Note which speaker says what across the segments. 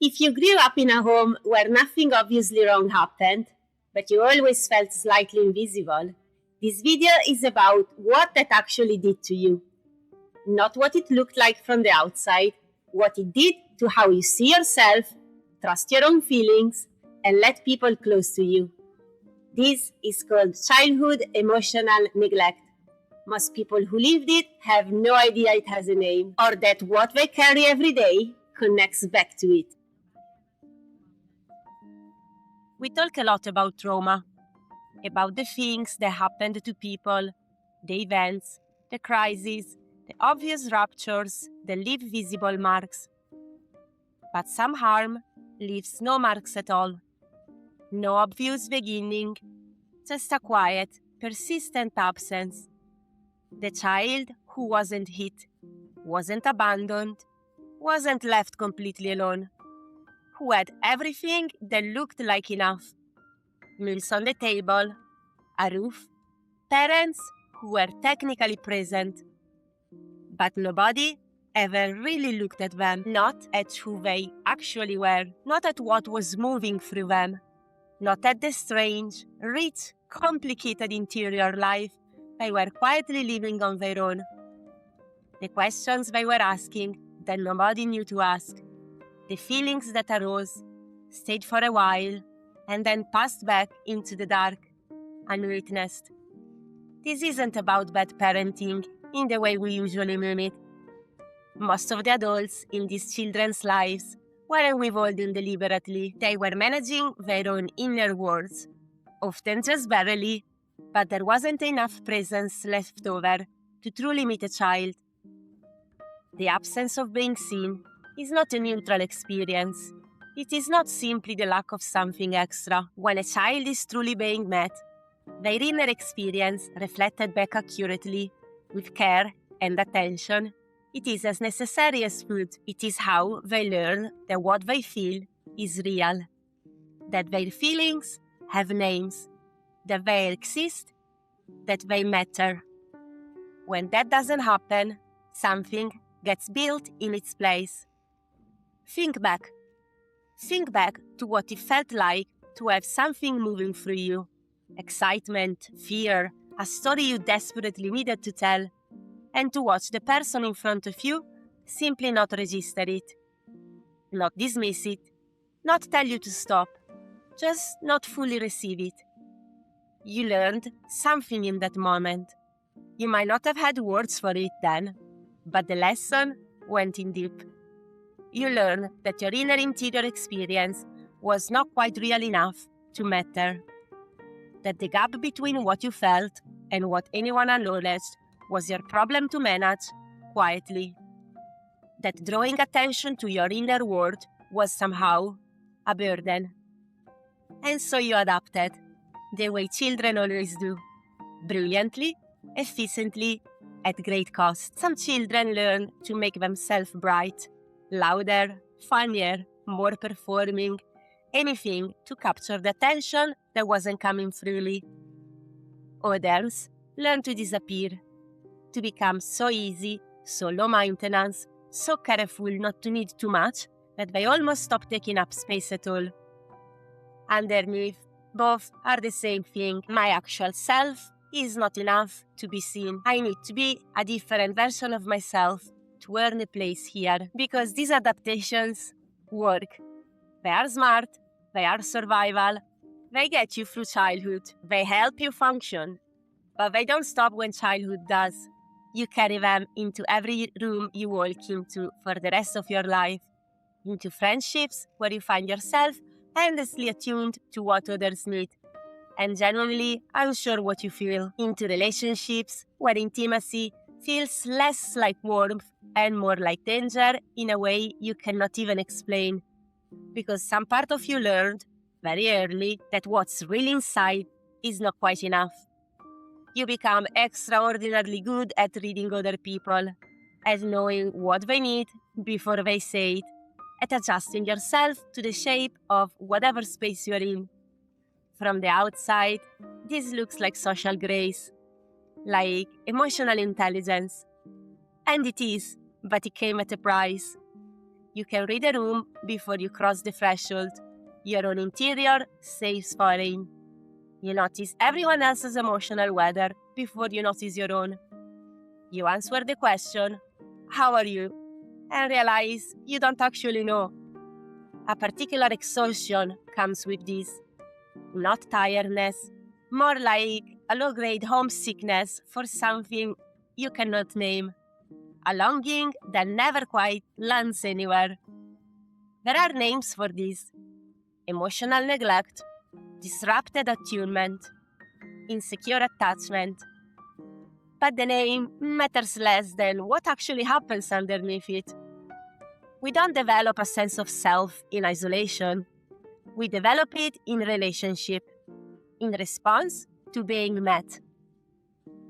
Speaker 1: If you grew up in a home where nothing obviously wrong happened, but you always felt slightly invisible, this video is about what that actually did to you. Not what it looked like from the outside, what it did to how you see yourself, trust your own feelings, and let people close to you. This is called childhood emotional neglect. Most people who lived it have no idea it has a name, or that what they carry every day connects back to it.
Speaker 2: We talk a lot about trauma, about the things that happened to people, the events, the crises, the obvious ruptures that leave visible marks. But some harm leaves no marks at all. No obvious beginning, just a quiet, persistent absence. The child who wasn't hit, wasn't abandoned, wasn't left completely alone, who had everything that looked like enough. Meals on the table, a roof, parents who were technically present. But nobody ever really looked at them, not at who they actually were, not at what was moving through them, not at the strange, rich, complicated interior life they were quietly living on their own. The questions they were asking that nobody knew to ask, the feelings that arose, stayed for a while, and then passed back into the dark, unwitnessed. This isn't about bad parenting in the way we usually mean it. Most of the adults in these children's lives weren't withholding deliberately. They were managing their own inner worlds, often just barely, but there wasn't enough presence left over to truly meet a child. The absence of being seen is not a neutral experience. It is not simply the lack of something extra. When a child is truly being met, their inner experience reflected back accurately, with care and attention, it is as necessary as food. It is how they learn that what they feel is real, that their feelings have names, that they exist, that they matter. When that doesn't happen, something gets built in its place. Think back. Think back to what it felt like to have something moving through you. Excitement, fear, a story you desperately needed to tell, and to watch the person in front of you simply not register it, not dismiss it, not tell you to stop, just not fully receive it. You learned something in that moment. You might not have had words for it then, but the lesson went in deep. You learned that your interior experience was not quite real enough to matter, that the gap between what you felt and what anyone acknowledged was your problem to manage quietly, that drawing attention to your inner world was somehow a burden. And so you adapted, the way children always do, brilliantly, efficiently, at great cost. Some children learn to make themselves bright, louder, funnier, more performing, anything to capture the attention that wasn't coming freely. Others learn to disappear, to become so easy, so low maintenance, so careful not to need too much that they almost stop taking up space at all. Underneath, both are the same thing. My actual self is not enough to be seen. I need to be a different version of myself to earn a place here, because these adaptations work. They are smart, they are survival, they get you through childhood, they help you function, but they don't stop when childhood does. You carry them into every room you walk into for the rest of your life, into friendships where you find yourself endlessly attuned to what others need, and genuinely unsure what you feel, into relationships where intimacy feels less like warmth and more like danger in a way you cannot even explain, because some part of you learned very early that what's really inside is not quite enough. You become extraordinarily good at reading other people, at knowing what they need before they say it, at adjusting yourself to the shape of whatever space you're in. From the outside, this looks like social grace, like emotional intelligence. And it is, but it came at a price. You can read a room before you cross the threshold. Your own interior says foreign. You notice everyone else's emotional weather before you notice your own. You answer the question, "How are you?" and realize you don't actually know. A particular exhaustion comes with this. Not tiredness, more like a low-grade homesickness for something you cannot name. A longing that never quite lands anywhere. There are names for this. Emotional neglect, disrupted attunement, insecure attachment. But the name matters less than what actually happens underneath it. We don't develop a sense of self in isolation. We develop it in relationship, in response to being met.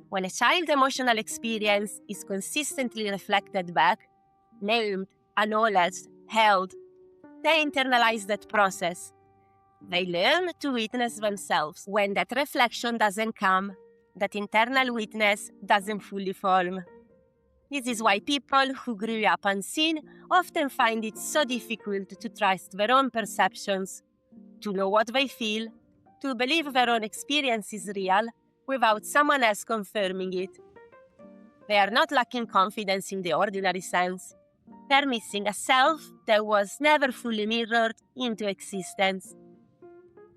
Speaker 2: When a child's emotional experience is consistently reflected back, named, acknowledged, held, they internalize that process. They learn to witness themselves. When that reflection doesn't come, that internal witness doesn't fully form. This is why people who grew up unseen often find it so difficult to trust their own perceptions, to know what they feel, to believe their own experience is real without someone else confirming it. They are not lacking confidence in the ordinary sense. They are missing a self that was never fully mirrored into existence.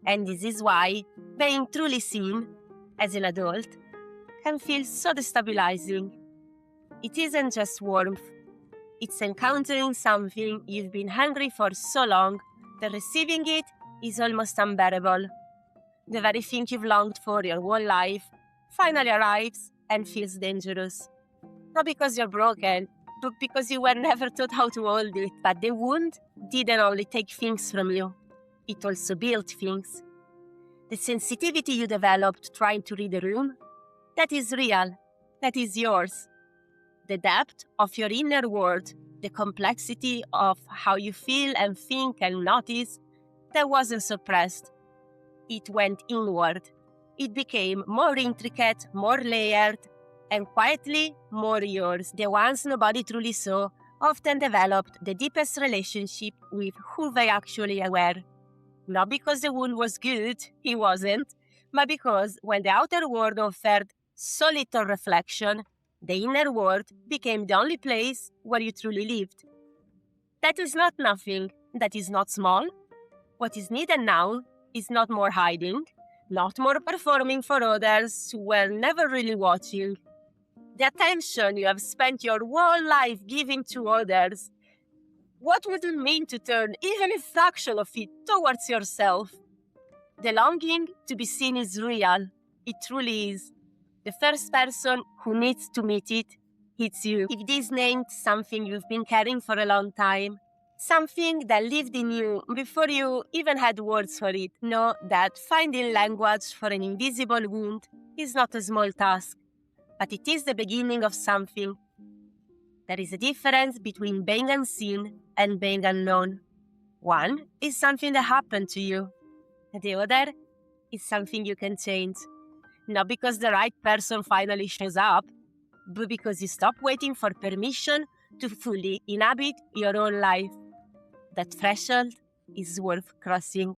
Speaker 2: And this is why being truly seen, as an adult, can feel so destabilizing. It isn't just warmth. It's encountering something you've been hungry for so long that receiving it is almost unbearable. The very thing you've longed for your whole life finally arrives and feels dangerous. Not because you're broken, but because you were never taught how to hold it. But the wound didn't only take things from you, it also built things. The sensitivity you developed trying to read a room, that is real, that is yours. The depth of your inner world, the complexity of how you feel and think and notice, that wasn't suppressed. It went inward. It became more intricate, more layered, and quietly more yours. The ones nobody truly saw often developed the deepest relationship with who they actually were. Not because the wound was good, it wasn't, but because when the outer world offered so little reflection, the inner world became the only place where you truly lived. That is not nothing. That is not small. What is needed now is not more hiding, not more performing for others who were never really watching. The attention you have spent your whole life giving to others, what would it mean to turn even a fraction of it towards yourself? The longing to be seen is real. It truly is. The first person who needs to meet it, it's you. If this named something you've been carrying for a long time, something that lived in you before you even had words for it, know that finding language for an invisible wound is not a small task, but it is the beginning of something. There is a difference between being unseen and being unknown. One is something that happened to you. The other is something you can change. Not because the right person finally shows up, but because you stop waiting for permission to fully inhabit your own life. That threshold is worth crossing.